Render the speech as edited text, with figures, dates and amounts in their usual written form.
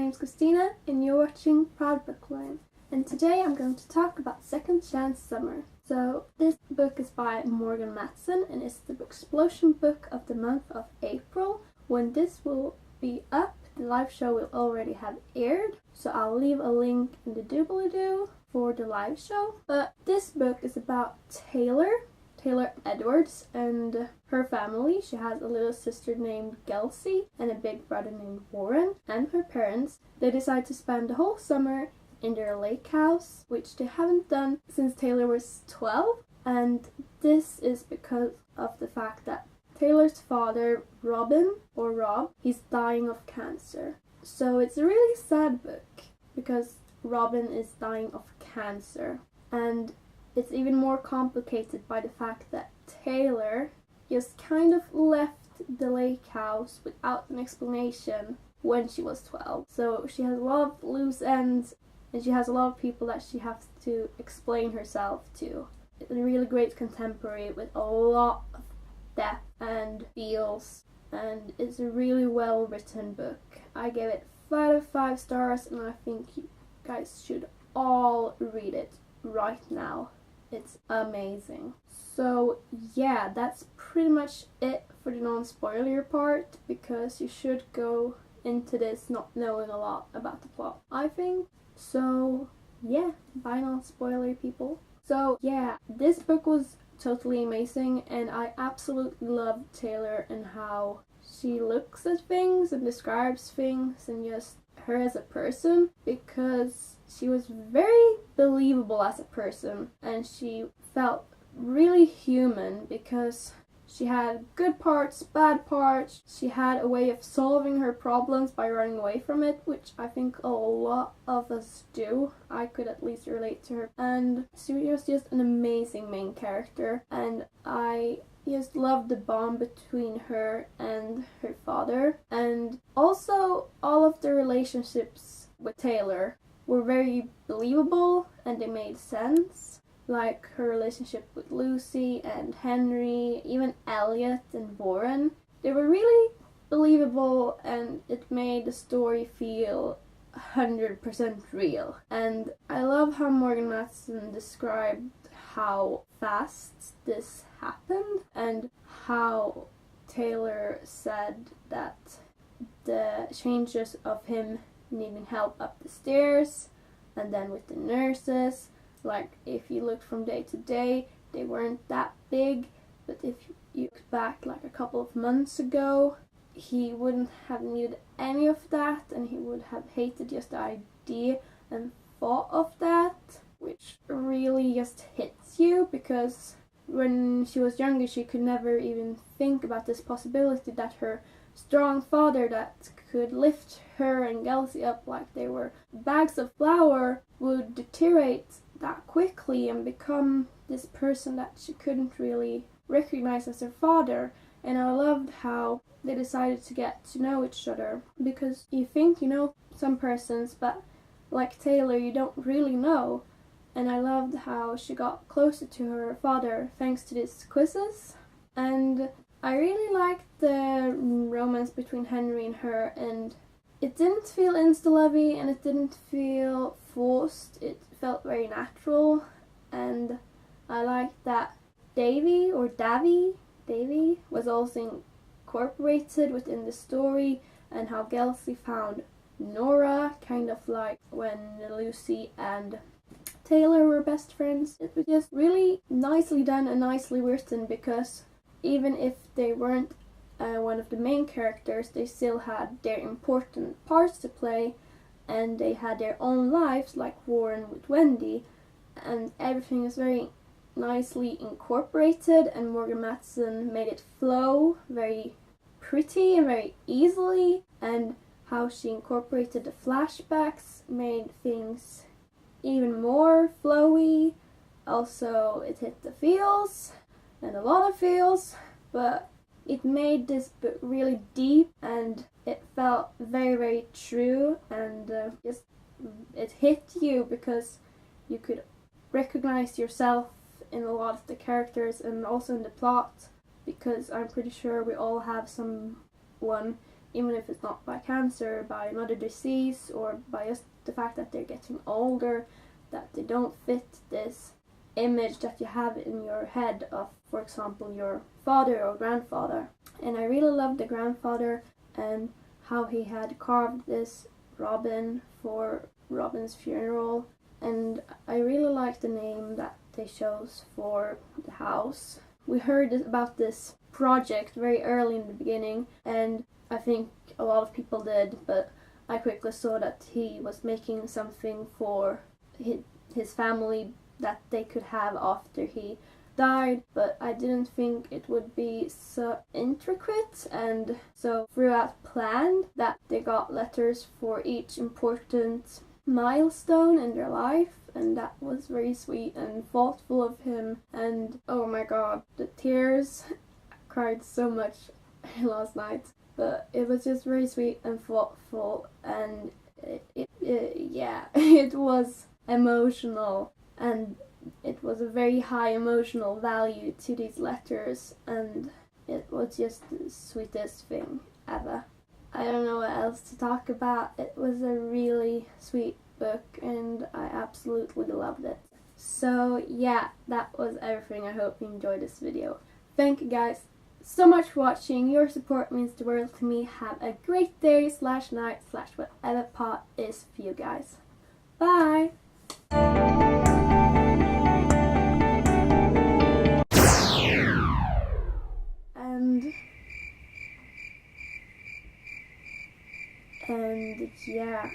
name's Christina and you're watching Proud Bookworm. And today I'm going to talk about Second Chance Summer. So this book is by Morgan Matson and it's the Explosion book of the month of April. When this will be up, the live show will already have aired, so I'll leave a link in the doobly-doo for the live show. But this book is about Taylor Edwards and her family. She has a little sister named Kelsey and a big brother named Warren, and her parents. They decide to spend the whole summer in their lake house, which they haven't done since Taylor was 12, and this is because of the fact that Taylor's father, Rob, he's dying of cancer. So it's a really sad book because Robin is dying of cancer, and it's even more complicated by the fact that Taylor just kind of left the lake house without an explanation when she was 12. So she has a lot of loose ends and she has a lot of people that she has to explain herself to. It's a really great contemporary with a lot of depth and feels, and it's a really well written book. I gave it 5 out of 5 stars and I think you guys should all read it right now. It's amazing. So yeah, that's pretty much it for the non-spoiler part, because you should go into this not knowing a lot about the plot, I think. So yeah, bye non-spoiler people. So yeah, this book was totally amazing and I absolutely love Taylor and how she looks at things and describes things and just her as a person, because she was very believable as a person and she felt really human because she had good parts, bad parts. She had a way of solving her problems by running away from it, which I think a lot of us do. I could at least relate to her. And she was just an amazing main character, and I just loved the bond between her and her father. And also all of the relationships with Taylor were very believable and they made sense. Like her relationship with Lucy and Henry, even Elliot and Warren. They were really believable and it made the story feel 100% real. And I love how Morgan Matson described how fast this happened and how Taylor said that the changes of him needing help up the stairs and then with the nurses, like if you looked from day to day, they weren't that big, but if you look back like a couple of months ago, he wouldn't have needed any of that and he would have hated just the idea and thought of that, which really just hits you, because when she was younger she could never even think about this possibility that her strong father that could lift her and Kelsey up like they were bags of flour would deteriorate that quickly and become this person that she couldn't really recognize as her father. And I loved how they decided to get to know each other, because you think you know some persons, but like Taylor you don't really know. And I loved how she got closer to her father thanks to these quizzes. And I really liked the romance between Henry and her, and it didn't feel insta-lovey and it didn't feel forced. It felt very natural, and I liked that Davy was also incorporated within the story, and how Kelsey found Nora, kind of like when Lucy and Taylor were best friends. It was just really nicely done and nicely written, because even if they weren't one of the main characters, they still had their important parts to play and they had their own lives, like Warren with Wendy, and everything is very nicely incorporated, and Morgan Matson made it flow very pretty and very easily, and how she incorporated the flashbacks made things even more flowy. Also, it hit the feels, and a lot of feels, but it made this book really deep and it felt very, very true, and just it hit you because you could recognize yourself in a lot of the characters and also in the plot, because I'm pretty sure we all have someone even if it's not by cancer, by another disease, or by just the fact that they're getting older, that they don't fit this image that you have in your head of, for example, your father or grandfather. And I really loved the grandfather and how he had carved this robin for Robin's funeral. And I really liked the name that they chose for the house. We heard about this project very early in the beginning, and I think a lot of people did, but I quickly saw that he was making something for his family that they could have after he died, but I didn't think it would be so intricate and so throughout planned that they got letters for each important milestone in their life, and that was very sweet and thoughtful of him. And oh my god, the tears, I cried so much last night, but it was just very sweet and thoughtful, and it was emotional, and it was a very high emotional value to these letters, and it was just the sweetest thing ever. I don't know what else to talk about. It was a really sweet book and I absolutely loved it. So yeah, that was everything. I hope you enjoyed this video. Thank you guys so much for watching. Your support means the world to me. Have a great day / night / whatever part is for you guys. Bye! And yeah.